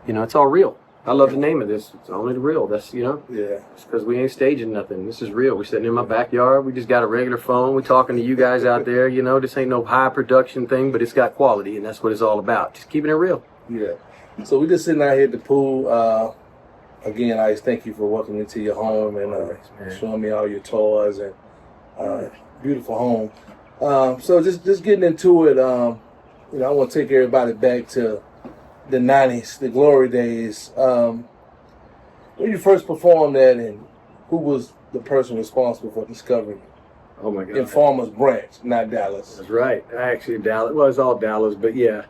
You know, it's all real. I love the name of this. It's only the real. That's, you know, Yeah. it's because we ain't staging nothing. This is real. We're sitting in my backyard. We just got a regular phone. We're talking to you guys out there. You know, this ain't no high production thing, but it's got quality, and that's what it's all about. Just keeping it real. Yeah. So we just sitting out here at the pool. Again, I just thank you for welcoming me to your home and showing me all your toys and beautiful home. So just getting into it. You know, I want to take everybody back to the 90s, the glory days. When you first performed that, and who was the person responsible for discovering it? Oh my God. In Farmers Branch, not Dallas. That's right. Actually, Dallas. Well, it's all Dallas, but yeah,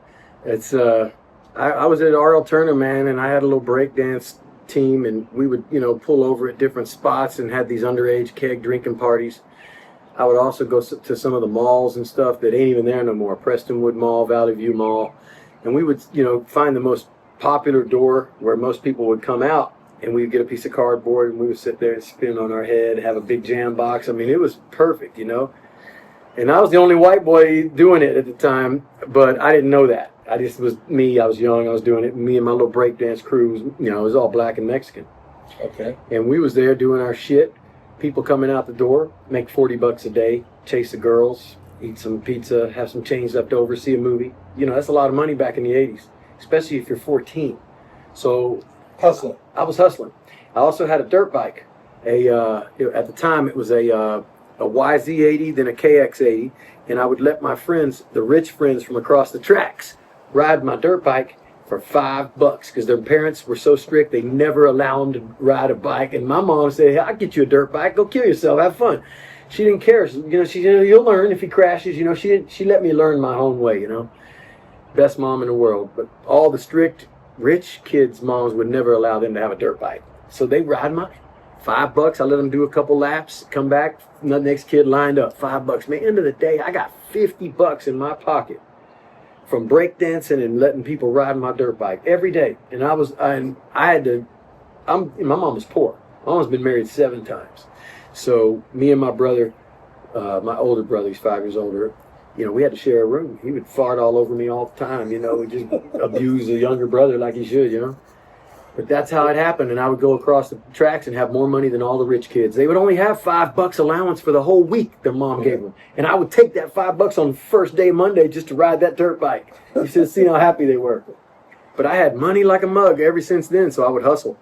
it's. I was at R.L. Turner, man, and I had a little breakdance team, and we would, you know, pull over at different spots and had these underage keg drinking parties. I would also go to some of the malls and stuff that ain't even there no more. Prestonwood Mall, Valley View Mall, and we would, you know, find the most popular door where most people would come out, and we'd get a piece of cardboard and we would sit there and spin on our head, have a big jam box. I mean, it was perfect, you know. And I was the only white boy doing it at the time, but I didn't know that. I just was me. I was young. I was doing it. Me and my little breakdance crew, you know, it was all black and Mexican. Okay. And we was there doing our shit. People coming out the door, make $40 a day, chase the girls, eat some pizza, have some change left over, see a movie. You know, that's a lot of money back in the 80s, especially if you're 14. So Hustling. I was hustling. I also had a dirt bike. At the time, it was a YZ80, then a KX80, and I would let my friends, the rich friends from across the tracks, ride my dirt bike for $5 because their parents were so strict they never allow them to ride a bike. And my mom said, hey, I'll get you a dirt bike, go kill yourself, have fun. She didn't care. You know, she said, you'll learn if he crashes. You know, she let me learn my own way, you know. Best mom in the world. But all the strict rich kids' moms would never allow them to have a dirt bike. So they ride mine. $5, I let them do a couple laps, come back, the next kid lined up, $5. Man, end of the day, I got $50 in my pocket from breakdancing and letting people ride my dirt bike every day. And my mom was poor. My mom's been married 7 times. So me and my brother, my older brother, he's 5 years older, you know, we had to share a room. He would fart all over me all the time, you know, just abuse a younger brother like he should, you know. But that's how it happened, and I would go across the tracks and have more money than all the rich kids. They would only have $5 allowance for the whole week their mom gave them. And I would take that $5 on the first day Monday just to ride that dirt bike. You should see how happy they were. But I had money like a mug ever since then, so I would hustle.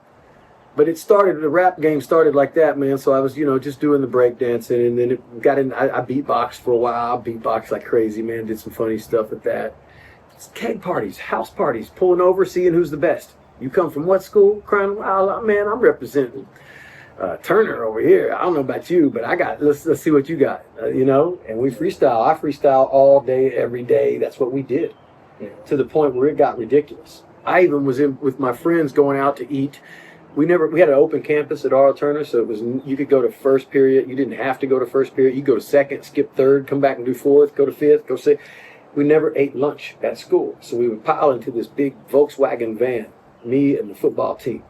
But the rap game started like that, man. So I was, you know, just doing the breakdancing, and then it got in, I beatboxed for a while. I beatboxed like crazy, man. Did some funny stuff with that. It's keg parties, house parties, pulling over, seeing who's the best. You come from what school? Crying, man, I'm representing Turner over here. I don't know about you, but I got, let's see what you got, you know? And we freestyle. I freestyle all day, every day. That's what we did, to the point where it got ridiculous. I even was in with my friends going out to eat. We had an open campus at R.L. Turner, so it was, you could go to first period. You didn't have to go to first period. You go to second, skip third, come back and do fourth, go to fifth, go sixth. We never ate lunch at school, so we would pile into this big Volkswagen van, me and the football team,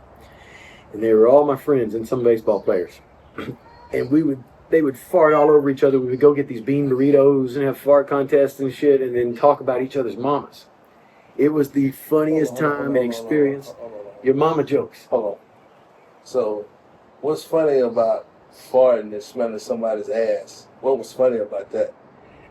and they were all my friends and some baseball players. And they would fart all over each other. We would go get these bean burritos and have fart contests and shit, and then talk about each other's mamas. It was the funniest time and experience. Your mama jokes. Hold on. So, what's funny about farting and smelling somebody's ass? What was funny about that?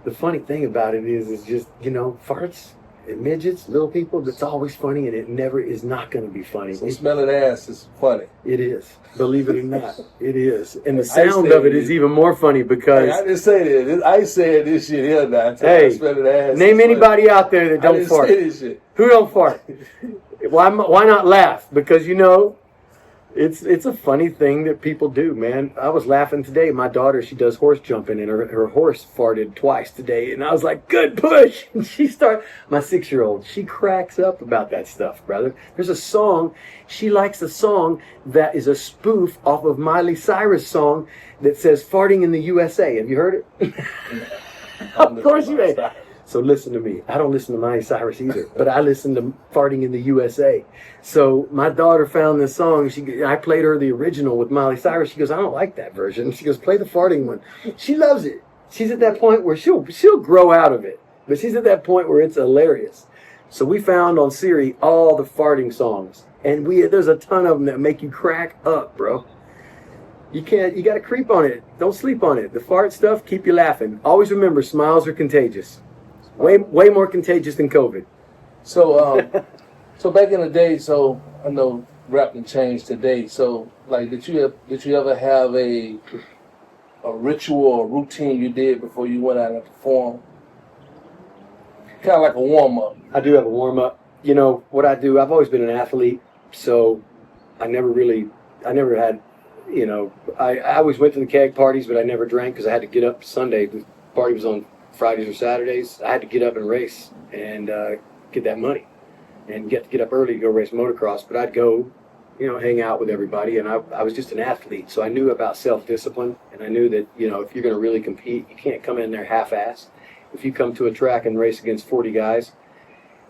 The funny thing about it is just, you know, farts. Midgets, little people, that's always funny, and it never is not going to be funny. So smelling ass is funny. It is. Believe it or not, it is. And the sound of it is even more funny because... Hey, I didn't say this. I ain't saying this shit here now. Hey, smelling ass name anybody out there that don't fart. I didn't say this shit. Who don't fart? Why not laugh? Because, you know, it's a funny thing that people do, man. I was laughing today. My daughter, she does horse jumping, and her horse farted twice today. And I was like, good push. And my 6-year-old, she cracks up about that stuff, brother. There's a song. She likes a song that is a spoof off of Miley Cyrus' song that says farting in the USA. Have you heard it? Of course you ain't. So listen to me. I don't listen to Miley Cyrus either, but I listen to Farting in the USA. So my daughter found this song. I played her the original with Miley Cyrus. She goes, I don't like that version. She goes, play the farting one. She loves it. She's at that point where she'll grow out of it, but she's at that point where it's hilarious. So we found on Siri all the farting songs, and there's a ton of them that make you crack up, bro. You got to creep on it. Don't sleep on it. The fart stuff, keep you laughing. Always remember, smiles are contagious. Way more contagious than COVID. So, so back in the day, so I know rap and changed today. So, like, did you ever have a ritual or routine you did before you went out and performed? Kind of like a warm up. I do have a warm up. You know what I do? I've always been an athlete, so I never had. You know, I always went to the keg parties, but I never drank because I had to get up Sunday. The party was on Fridays or Saturdays. I had to get up and race and get that money and get up early to go race motocross. But I'd go, you know, hang out with everybody, and I was just an athlete. So I knew about self-discipline, and I knew that, you know, if you're going to really compete, you can't come in there half-assed. If you come to a track and race against 40 guys,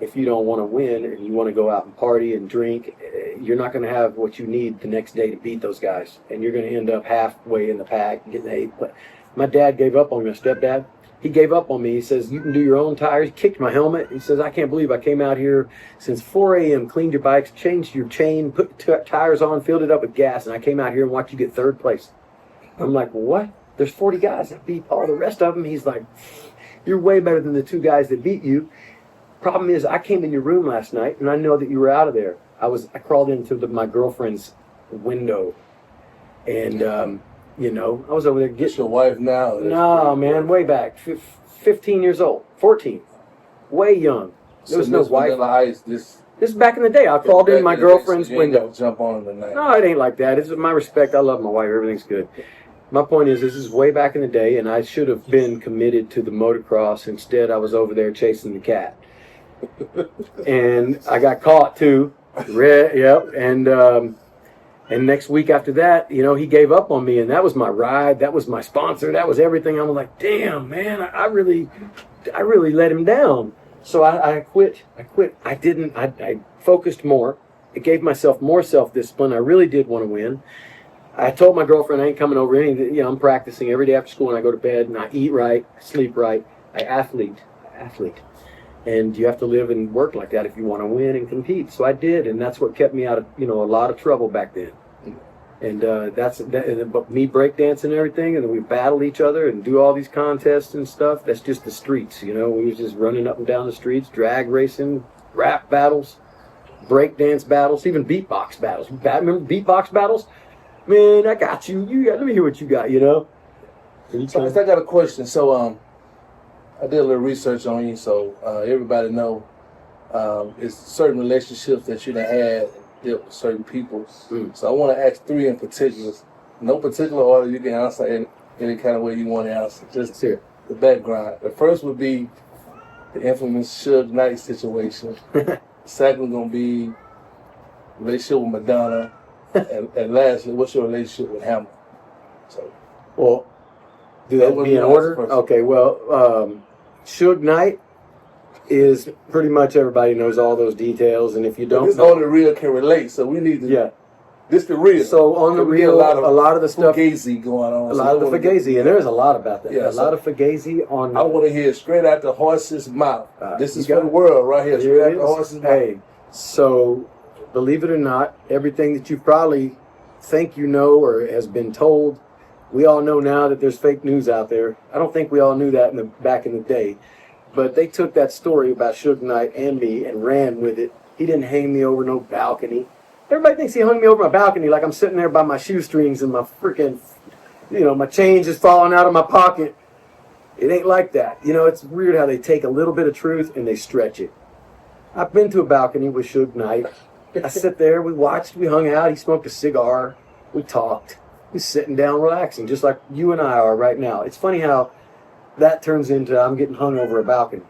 if you don't want to win and you want to go out and party and drink, you're not going to have what you need the next day to beat those guys. And you're going to end up halfway in the pack and getting eighth. But my dad gave up on me, my stepdad. He gave up on me. He says, you can do your own tires. He kicked my helmet. He says, I can't believe I came out here since 4 a.m., cleaned your bikes, changed your chain, put tires on, filled it up with gas, and I came out here and watched you get third place. I'm like, what? There's 40 guys that beat all the rest of them. He's like, you're way better than the 2 guys that beat you. Problem is, I came in your room last night, and I know that you were out of there. I crawled into my girlfriend's window, and you know, I was over there getting. It's your wife now? No, man, way back, 15 years old, 14, way young. There was no wife. Ice, this is back in the day. I crawled in my girlfriend's window. Jump on tonight. No, it ain't like that. It's my respect. I love my wife. Everything's good. My point is, this is way back in the day, and I should have been committed to the motocross. Instead, I was over there chasing the cat. And I got caught too. Yep. And next week after that, you know, he gave up on me, and that was my ride. That was my sponsor. That was everything. I'm like, damn, man, I really let him down. So I quit. I focused more. I gave myself more self-discipline. I really did want to win. I told my girlfriend I ain't coming over any. You know, I'm practicing every day after school, and I go to bed, and I eat right, sleep right. I athlete. And you have to live and work like that if you want to win and compete. So I did, and that's what kept me out of, you know, a lot of trouble back then. And but me breakdancing and everything, and then we battle each other and do all these contests and stuff. That's just the streets, you know. We was just running up and down the streets, drag racing, rap battles, breakdance battles, even beatbox battles. Remember beatbox battles? Man, I got you. Let me hear what you got, you know. So I got a question. So I did a little research on you, so everybody know it's certain relationships that you done had dealt with certain people. So I want to ask 3 in particular. No particular order. You can answer in any kind of way you want to answer. Just here. The background. The first would be the infamous Suge Knight situation. Second going to be relationship with Madonna. and lastly, what's your relationship with Hammer? So, well, do that be in order? Okay, well, Suge Knight is pretty much everybody knows all those details, and if you don't, this only real can relate. So we need to. Yeah. This the real. So on the real, a lot of the stuff. Fugazi going on. A lot of the Fugazi, and there's a lot about that. Yeah, a lot of Fugazi on. I want to hear it straight out the horse's mouth. This is for the world right here. Straight out the horse's mouth. Hey, so believe it or not, everything that you probably think you know or has been told, we all know now that there's fake news out there. I don't think we all knew that back in the day. But they took that story about Suge Knight and me and ran with it. He didn't hang me over no balcony. Everybody thinks he hung me over my balcony like I'm sitting there by my shoestrings and my freaking, you know, my change is falling out of my pocket. It ain't like that. You know, it's weird how they take a little bit of truth and they stretch it. I've been to a balcony with Suge Knight. I sit there, we watched, we hung out, he smoked a cigar, we talked. He's sitting down relaxing, just like you and I are right now. It's funny how that turns into I'm getting hung over a balcony.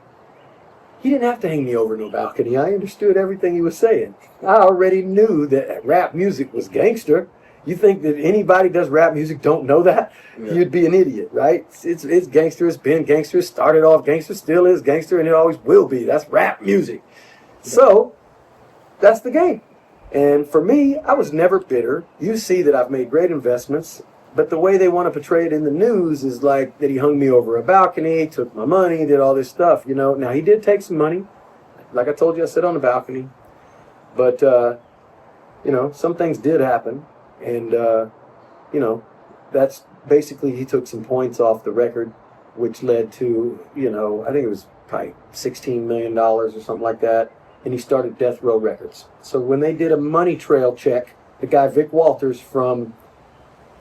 He didn't have to hang me over no balcony. I understood everything he was saying. I already knew that rap music was gangster. You think that anybody does rap music don't know that? Yeah. You'd be an idiot, right? It's gangster. It's been gangster. It started off gangster, still is gangster, and it always will be. That's rap music. So that's the game. And for me, I was never bitter. You see that I've made great investments, but the way they want to portray it in the news is like that he hung me over a balcony, took my money, did all this stuff, you know. Now, he did take some money. I like I told you, I sit on the balcony. But, you know, some things did happen. And, you know, that's basically, he took some points off the record, which led to, you know, I think it was probably $16 million or something like that. And he started Death Row Records. So when they did a money trail check, the guy Vic Walters from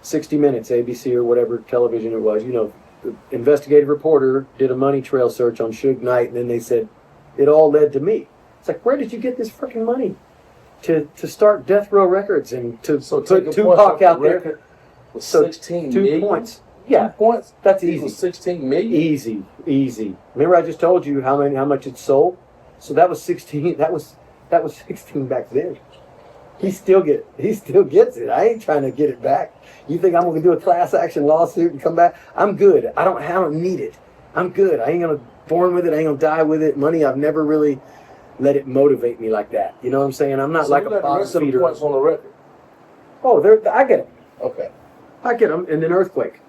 60 Minutes, ABC or whatever television it was, you know, the investigative reporter did a money trail search on Suge Knight, and then they said, it all led to me. It's like, where did you get this freaking money to start Death Row Records and to put Tupac out there? So 16 2 million? points. Yeah. 2 points? That's easy. 16 million? Easy. Remember I just told you how much it sold? So that was 16. That was 16 back then. He still gets it. I ain't trying to get it back. You think I'm gonna do a class action lawsuit and come back? I'm good. I don't need it. I'm good. I ain't gonna born with it. I ain't gonna die with it. Money, I've never really let it motivate me like that. You know what I'm saying? I'm not so like a box feeder. Points on the record. Oh, I get them. Okay. I get them. And then Earthquake.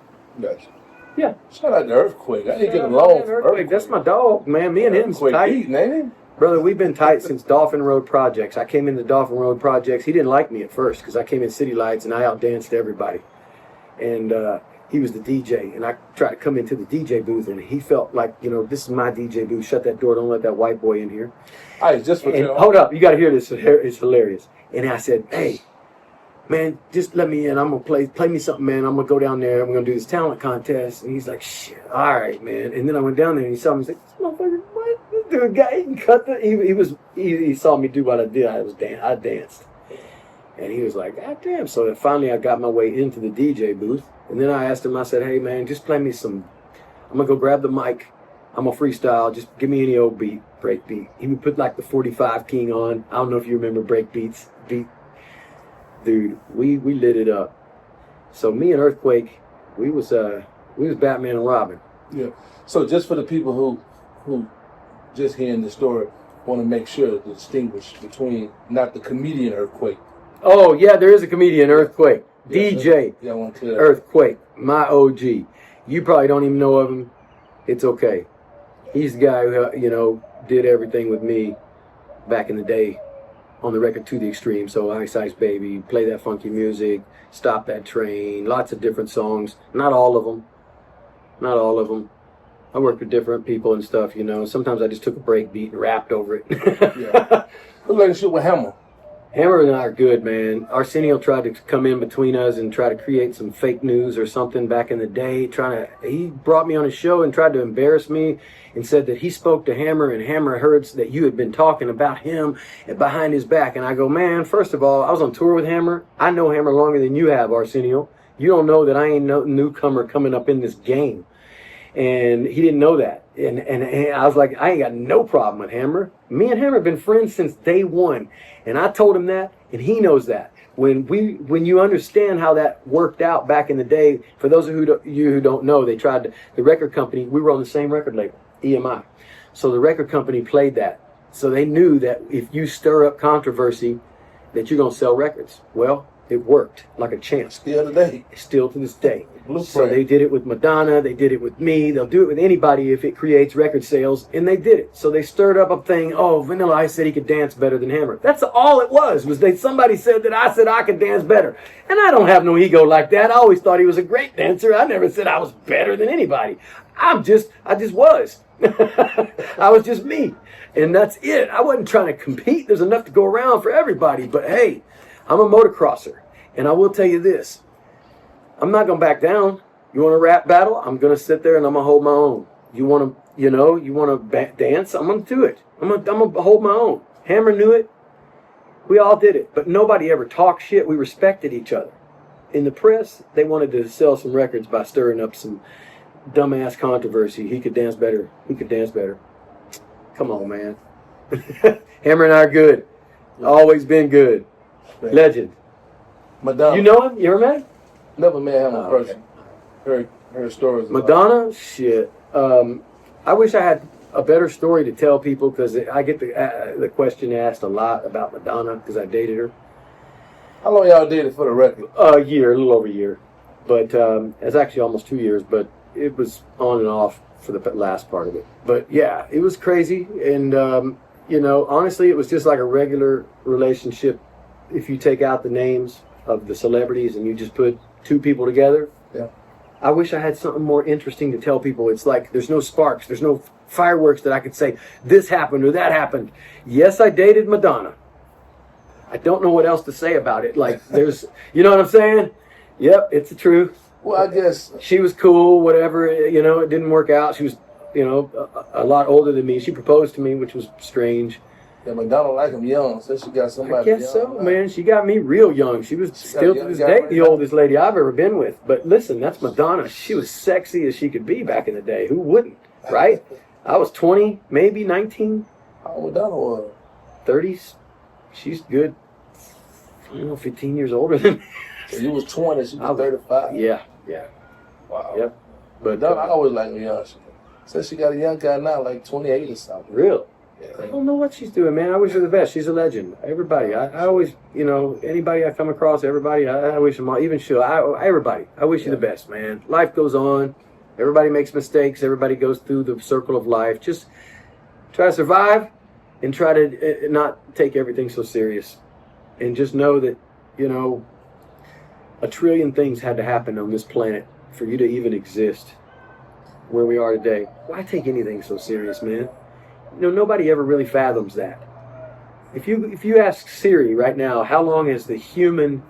Gotcha. Yeah. Shout out to Earthquake. I ain't getting along for Earthquake. That's my dog, man. Me and him's tight. Eating, ain't he? Brother, we've been tight since Dolphin Road Projects. I came into Dolphin Road Projects. He didn't like me at first because I came in City Lights and I outdanced everybody. And he was the DJ. And I tried to come into the DJ booth and he felt like, you know, this is my DJ booth. Shut that door. Don't let that white boy in here. Hold up. You got to hear this. It's hilarious. And I said, hey, man, just let me in. I'm going to play me something, man. I'm going to go down there. I'm going to do this talent contest. And he's like, shit, all right, man. And then I went down there and he saw me. He's like, this motherfucker, what? This dude guy, he can cut the... He saw me do what I did. I danced. And he was like, God damn. So then finally I got my way into the DJ booth. And then I asked him, I said, hey, man, just play me some... I'm going to go grab the mic. I'm going to freestyle. Just give me any old beat, break beat. He would put like the 45 King on. I don't know if you remember break beats. Dude, we lit it up. So me and Earthquake, we was Batman and Robin. Yeah. So just for the people who just hearing the story, want to make sure to distinguish between not the comedian Earthquake. Oh yeah, there is a comedian Earthquake. Yeah, DJ yeah, I want to clear that. Earthquake, my OG. You probably don't even know of him. It's okay. He's the guy who did everything with me back in the day. On the record To the Extreme, so Ice Ice Baby, Play That Funky Music, Stop That Train, lots of different songs. Not all of them. I worked with different people and stuff, you know. Sometimes I just took a break beat and rapped over it. Yeah. What relationship with Hammer? Hammer and I are good, man. Arsenio tried to come in between us and try to create some fake news or something back in the day. He brought me on his show and tried to embarrass me and said that he spoke to Hammer and Hammer heard that you had been talking about him behind his back. And I go, man, first of all, I was on tour with Hammer. I know Hammer longer than you have, Arsenio. You don't know that I ain't no newcomer coming up in this game. And he didn't know that. And I was like, I ain't got no problem with Hammer. Me and Hammer have been friends since day one. And I told him that, and he knows that. When you understand how that worked out back in the day, for those of you who don't know, the record company, we were on the same record label, EMI. So the record company played that. So they knew that if you stir up controversy, that you're going to sell records. Well, it worked like a champ. Still today. Still to this day. Blueprint. So they did it with Madonna. They did it with me. They'll do it with anybody if it creates record sales. And they did it. So they stirred up a thing. Oh, Vanilla Ice said he could dance better than Hammer. That's all it was somebody said that I said I could dance better. And I don't have no ego like that. I always thought he was a great dancer. I never said I was better than anybody. I just was. I was just me. And that's it. I wasn't trying to compete. There's enough to go around for everybody. But hey, I'm a motocrosser. And I will tell you this. I'm not going to back down. You want a rap battle? I'm going to sit there and I'm going to hold my own. You want to dance? I'm going to do it. I'm going to hold my own. Hammer knew it. We all did it. But nobody ever talked shit. We respected each other. In the press, they wanted to sell some records by stirring up some dumbass controversy. He could dance better. He could dance better. Come on, man. Hammer and I are good. Always been good. Legend. Madonna. You know him? You ever met him? Never met him in person. Okay. Heard stories about Madonna? Shit. I wish I had a better story to tell people because I get the question asked a lot about Madonna because I dated her. How long y'all dated for the record? A year, a little over a year. But it's actually almost 2 years, but it was on and off for the last part of it. But yeah, it was crazy. And, you know, honestly, it was just like a regular relationship. If you take out the names of the celebrities and you just put two people together. Yeah. I wish I had something more interesting to tell people. It's like there's no sparks, there's no fireworks that I could say this happened or that happened. Yes, I dated Madonna. I don't know what else to say about it. Like there's, you know what I'm saying? Yep, it's the truth. Well, I guess She was cool, whatever, you know, it didn't work out. She was, you know, a lot older than me. She proposed to me, which was strange. yeah, McDonald like him young, so she got somebody. I guess young, so, right? man. She got me real young. She was still to this day the oldest lady I've ever been with. But listen, that's Madonna. She was sexy as she could be back in the day. Who wouldn't, right? I was 20, maybe 19. How old Madonna was? 30s. She's good, 15 years older than me. So you was 20, she was 35. Yeah. Wow. Yep. But Madonna, I always liked her young. Says she got a young guy now, like 28 or something. real. I Yeah. don't know what she's doing, man. I wish her the best. She's a legend. Everybody. I always, you know, anybody I come across, everybody, I wish them all, even everybody. I wish you the best, man. Life goes on. Everybody makes mistakes. Everybody goes through the circle of life. Just try to survive and try to not take everything so serious. And just know that, you know, a trillion things had to happen on this planet for you to even exist where we are today. Why take anything so serious, man? You know, nobody ever really fathoms that. If you ask Siri right now, how long has the human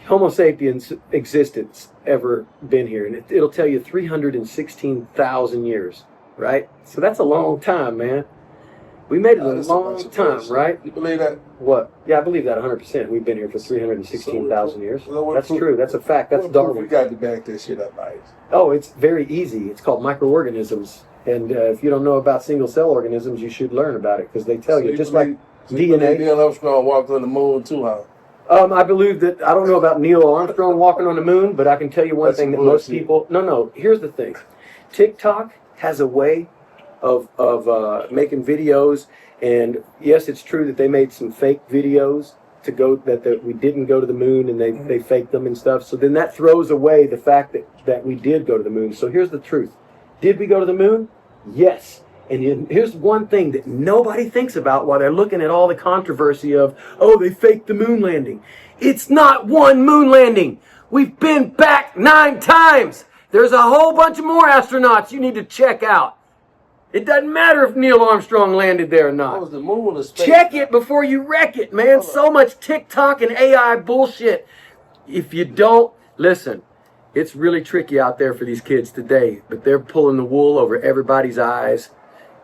Homo sapiens existence ever been here? And it'll tell you 316,000 years, right? So that's a long time, man. We made it a long time, right? You believe that? What? Yeah, I believe that 100%. We've been here for 316,000 years. That's true. That's a fact. That's We Darwin. got to back that shit up, nice. Oh, it's very easy. It's called microorganisms. And if you don't know about single-cell organisms, you should learn about it because they tell you, just like DNA. Neil Armstrong walked on the moon too, huh? I believe that, I don't know about Neil Armstrong walking on the moon, but I can tell you one That's thing that bullshit. most people, no, here's the thing. TikTok has a way of making videos, and yes, it's true that they made some fake videos to go, that we didn't go to the moon, and they faked them and stuff, so then that throws away the fact that we did go to the moon. So here's the truth. Did we go to the moon? Yes. And here's one thing that nobody thinks about while they're looking at all the controversy of, oh, they faked the moon landing. It's not one moon landing. We've been back 9 times. There's a whole bunch of more astronauts you need to check out. It doesn't matter if Neil Armstrong landed there or That not. was the moon of space. Check it before you wreck it, man. So much TikTok and AI bullshit. If you don't, listen, it's really tricky out there for these kids today, but they're pulling the wool over everybody's eyes.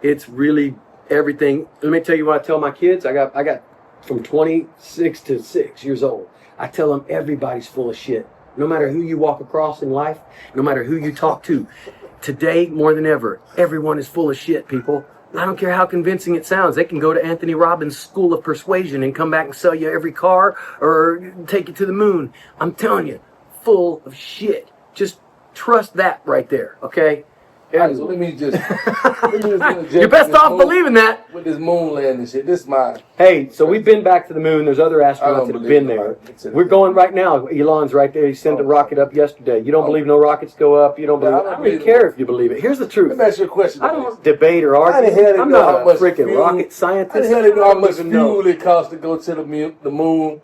It's really everything. Let me tell you what I tell my kids. I got from 26 to 6 years old. I tell them everybody's full of shit. No matter who you walk across in life, no matter who you talk to. Today, more than ever, everyone is full of shit, people. I don't care how convincing it sounds. They can go to Anthony Robbins' School of Persuasion and come back and sell you every car or take you to the moon. I'm telling you, full of shit. Just trust that right there, okay? All right, so let me just You're best off believing that. with this moon landing shit. This is my Hey, so we've been back to the moon. There's other astronauts that have been there. We're going right now. Elon's right there. He sent a rocket up yesterday. You don't believe no rockets go up. You don't believe it. I don't even care if you believe it. Here's the truth. Let me ask you a question. I don't debate or argue. I'm not a freaking rocket scientist. How the hell they know how much don't even know. fuel it costs to go to the moon?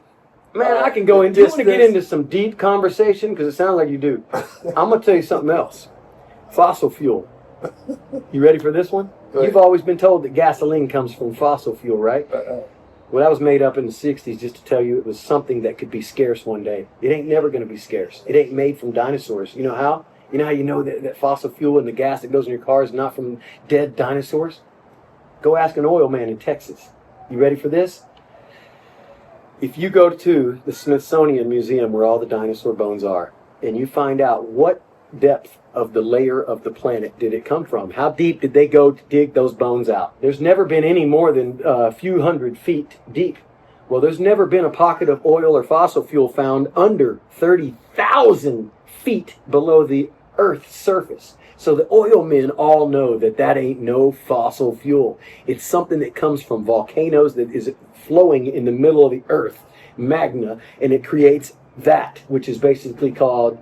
Man, I can go in. Do you want to get into some deep conversation? Because it sounds like you do. I'm going to tell you something else. Fossil fuel. You ready for this one? You've always been told that gasoline comes from fossil fuel, right? Well, that was made up in the 60s just to tell you it was something that could be scarce one day. It ain't never going to be scarce. It ain't made from dinosaurs. You know how? You know how you know that fossil fuel and the gas that goes in your car is not from dead dinosaurs? Go ask an oil man in Texas. You ready for this? If you go to the Smithsonian Museum where all the dinosaur bones are, and you find out what depth of the layer of the planet did it come from, how deep did they go to dig those bones out? There's never been any more than a few hundred feet deep. Well, there's never been a pocket of oil or fossil fuel found under 30,000 feet below the Earth's surface. So the oil men all know that that ain't no fossil fuel. It's something that comes from volcanoes that is flowing in the middle of the earth, magma, and it creates that, which is basically called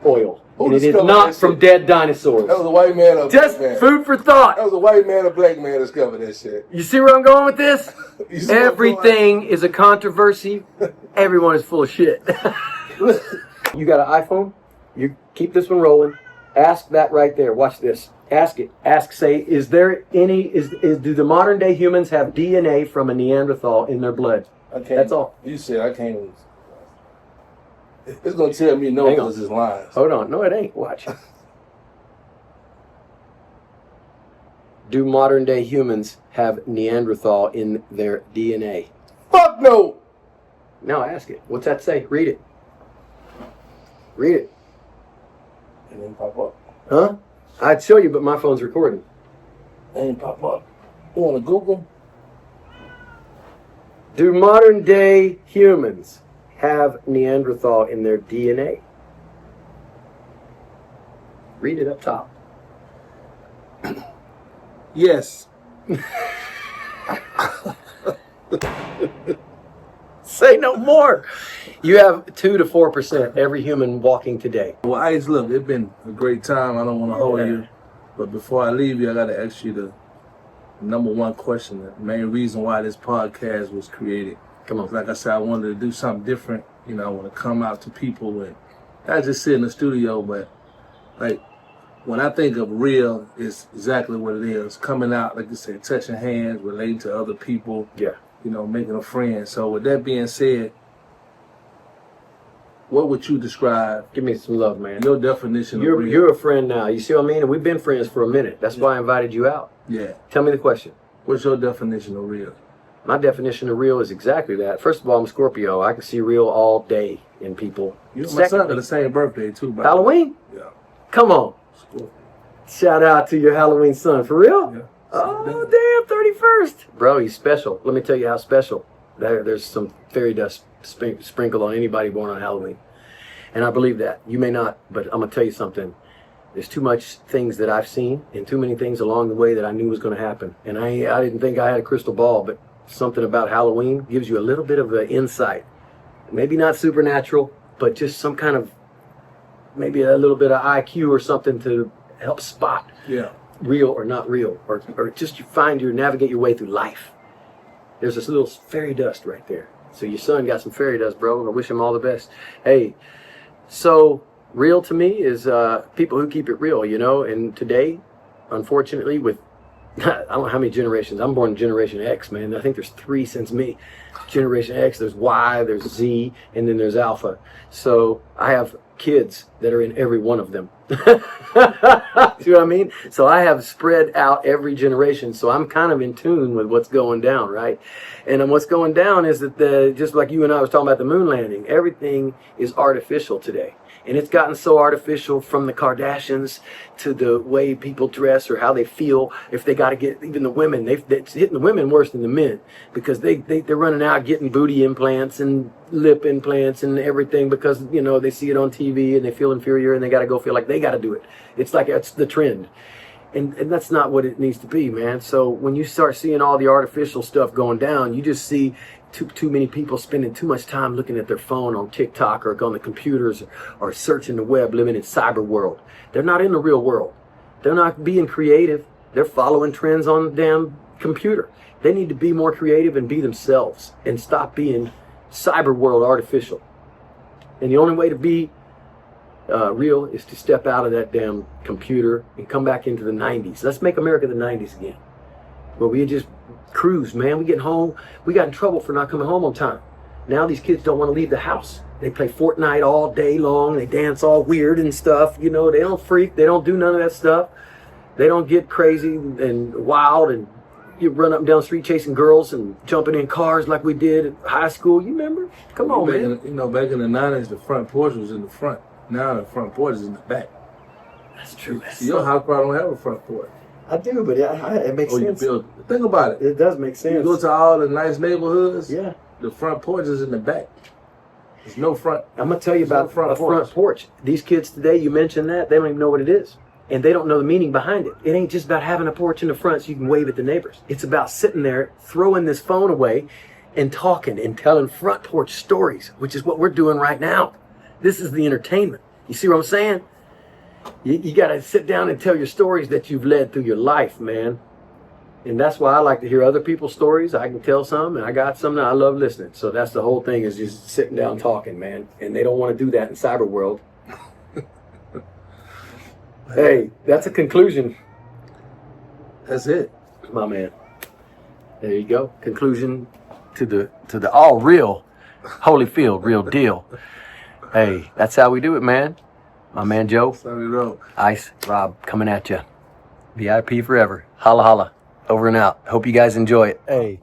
oil. Who And it is discovered not that from shit? dead dinosaurs. That was a white man or a Just black man? food for thought. That was a white man or black man discovered that shit. You see where I'm going with this? You see where I'm Everything is a controversy. Everyone is full of shit. You got an iPhone? You keep this one rolling. Ask that right there. Watch this. Ask it. Ask, say, is there any, do the modern day humans have DNA from a Neanderthal in their blood? Okay. That's all. You said I can't. It's going to tell me no Hang on. because it's lies. Hold on. No, it ain't. Watch. Do modern day humans have Neanderthal in their DNA? Fuck no! Now ask it. What's that say? Read it. Read it. It didn't pop up. Huh? I'd show you, but my phone's recording. It didn't pop up. You want to Google? Do modern day humans have Neanderthal in their DNA? Read it up top. Yes. Say no more. You have 2 to 4% every human walking today. Well, Ice, look, it's been a great time. I don't want to hold you. But before I leave you, I got to ask you the number one question, the main reason why this podcast was created. Come on. Like I said, I wanted to do something different. You know, I want to come out to people and not just sit in the studio, but like when I think of real, it's exactly what it is. Coming out, like you said, touching hands, relating to other people. Yeah. You know, making a friend. So with that being said, what would you describe Give me some love, man. your definition of real? You're a friend now. You see what I mean? And we've been friends for a minute. That's why I invited you out. Yeah. Tell me the question. What's your definition of real? My definition of real is exactly that. First of all, I'm a Scorpio. I can see real all day in people. You and my son got the same birthday too, by the way. Halloween? Yeah. Come on. Scorpio. Shout out to your Halloween son. For real? Yeah. Oh, damn, 31st. Bro, he's special. Let me tell you how special. There's some fairy dust sprinkled on anybody born on Halloween. And I believe that. You may not, but I'm going to tell you something. There's too much things that I've seen and too many things along the way that I knew was going to happen. And I didn't think I had a crystal ball, but something about Halloween gives you a little bit of an insight. Maybe not supernatural, but just some kind of, maybe a little bit of IQ or something to help spot real or not real, or just navigate your way through life. There's this little fairy dust right there. So your son got some fairy dust, bro, and I wish him all the best. Hey, so real to me is people who keep it real, you know, and today, unfortunately, with, I don't know how many generations, I'm born in Generation X, man. I think there's 3 since me. Generation X, there's Y, there's Z, and then there's Alpha. So I have kids that are in every one of them. See what I mean? So I have spread out every generation, so I'm kind of in tune with what's going down, right? And what's going down is that just like you and I was talking about the moon landing, everything is artificial today. And it's gotten so artificial, from the Kardashians to the way people dress or how they feel. If they got to get, even the women, it's hitting the women worse than the men, because they're running out getting booty implants and lip implants and everything because, you know, they see it on TV and they feel inferior and they got to go feel like they got to do it. It's like it's the trend. And that's not what it needs to be, man. So when you start seeing all the artificial stuff going down, you just see too many people spending too much time looking at their phone on TikTok or on the computers or searching the web, living in cyber world. They're not in the real world. They're not being creative. They're following trends on the damn computer. They need to be more creative and be themselves and stop being cyber world artificial. And the only way to be real is to step out of that damn computer and come back into the 90s. Let's make America the 90s again, where we just cruise, man. We get home. We got in trouble for not coming home on time. Now these kids don't want to leave the house. They play Fortnite all day long. They dance all weird and stuff. You know, they don't freak. They don't do none of that stuff. They don't get crazy and wild and you run up and down the street chasing girls and jumping in cars like we did in high school. You remember? Come on, man. Back in the 90s, the front porch was in the front. Now the front porch is in the back. That's true. See, your house probably don't have a front porch. I do, but it makes sense. You build it. Think about it. It does make sense. You go to all the nice neighborhoods. Yeah. The front porch is in the back. There's no front. I'm going to tell you about a front porch. These kids today, you mentioned that, they don't even know what it is. And they don't know the meaning behind it. It ain't just about having a porch in the front so you can wave at the neighbors. It's about sitting there, throwing this phone away, and talking and telling front porch stories, which is what we're doing right now. This is the entertainment. You see what I'm saying? You got to sit down and tell your stories that you've led through your life, man. And that's why I like to hear other people's stories. I can tell some, and I got some that I love listening. So that's the whole thing, is just sitting down talking, man. And they don't want to do that in cyber world. Hey, that's a conclusion. That's it, my man. There you go. Conclusion to the all real Holyfield, real deal. Hey, that's how we do it, man. My man Joe. Ice Rob coming at you. VIP forever. Holla holla. Over and out. Hope you guys enjoy it. Hey,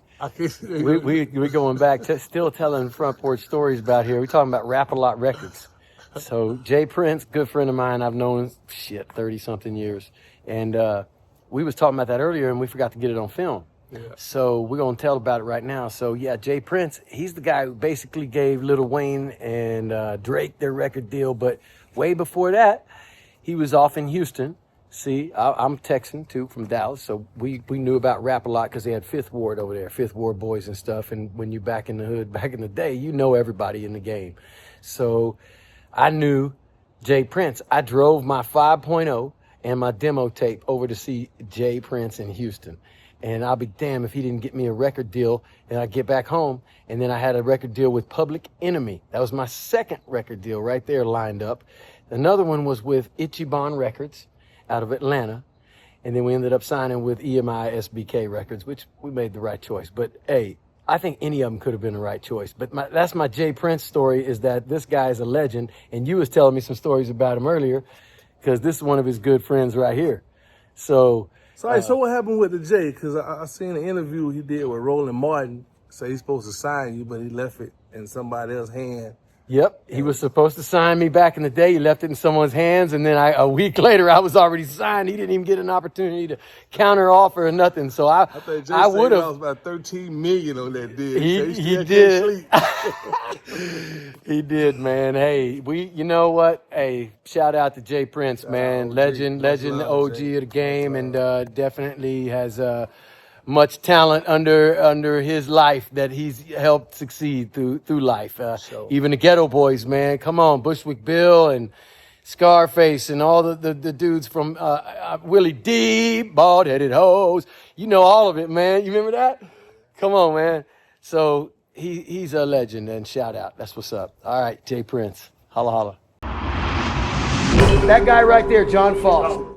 we're going back to still telling front porch stories about here. We're talking about Rap-A-Lot Records. So Jay Prince, good friend of mine, I've known 30-something years. And we was talking about that earlier, and we forgot to get it on film. Yeah. So we're going to tell about it right now. So, yeah, Jay Prince, he's the guy who basically gave Lil Wayne and Drake their record deal. But way before that, he was off in Houston. See, I'm Texan, too, from Dallas. So we knew about Rap-A-Lot because they had Fifth Ward over there, Fifth Ward boys and stuff. And when you're back in the hood, back in the day, you know everybody in the game. So I knew Jay Prince. I drove my 5.0 and my demo tape over to see Jay Prince in Houston. And I'll be damned if he didn't get me a record deal. And I get back home, and then I had a record deal with Public Enemy. That was my second record deal right there lined up. Another one was with Ichiban Records out of Atlanta. And then we ended up signing with EMI SBK Records, which we made the right choice. But, hey, I think any of them could have been the right choice. But that's my Jay Prince story, is that this guy is a legend. And you was telling me some stories about him earlier, because this is one of his good friends right here. So what happened with the Jay? Because I seen an interview he did with Roland Martin. Say he's supposed to sign you, but he left it in somebody else's hand. Yep, he was supposed to sign me back in the day. He left it in someone's hands, and then a week later, I was already signed. He didn't even get an opportunity to counter offer or nothing. So I would have. Was about $13 million on that deal. He did. He did, man. Hey, you know what? Hey, shout out to Jay Prince, man. Legend, OG of the game, and definitely has much talent under his life that he's helped succeed through life. Even the Ghetto Boys, man. Come on, Bushwick Bill and Scarface and all the dudes from Willie D, bald-headed hoes. You know all of it, man. You remember that? Come on, man. So he's a legend, and shout out. That's what's up. All right, Jay Prince. Holla, holla. That guy right there, John Foss.